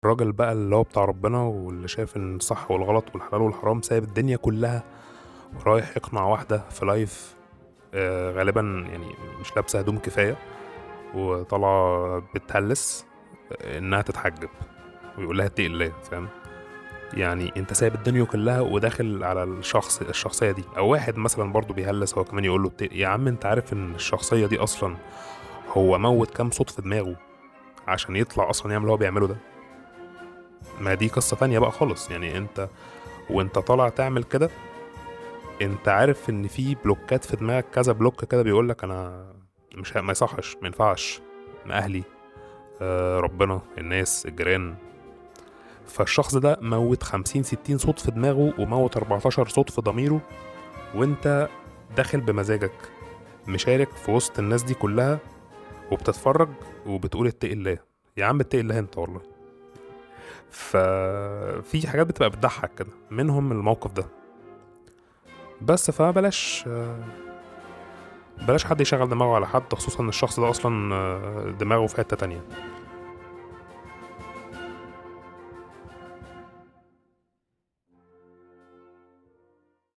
الراجل بقى اللي هو بتاع ربنا واللي شايف ان الصح والغلط والحلال والحرام سايب الدنيا كلها ورايح يقنع واحدة في لايف، غالبا يعني مش لابسة هدوم كفاية وطالعة بتهلس، انها تتحجب، ويقول لها اتقي الله، فاهم؟ يعني انت سايب الدنيا كلها وداخل على الشخصية دي. او واحد مثلا برضو بيهلس هو كمان يقول له اتقي. يا عم انت عارف ان الشخصية دي اصلا هو موت كام صوت في دماغه عشان يطلع اصلا يعمل اللي هو بيعمله ده؟ ما دي قصة تانية بقى خالص. يعني انت وانت طالع تعمل كده، انت عارف ان في بلوكات في دماغك، كذا بلوك كده بيقولك انا مش ما يصحش، ما ينفعش، من اهلي، ربنا، الناس، الجيران. فالشخص ده موت 50 60 صوت في دماغه وموت 14 صوت في ضميره، وانت داخل بمزاجك مشارك في وسط الناس دي كلها وبتتفرج وبتقول اتقي الله. يا عم اتقي الله انت والله. ففي حاجات بتبقى بتضحك كده، منهم الموقف ده. بس فبلاش بلاش حد يشغل دماغه على حد، خصوصا ان الشخص ده اصلا دماغه في حتة تانية.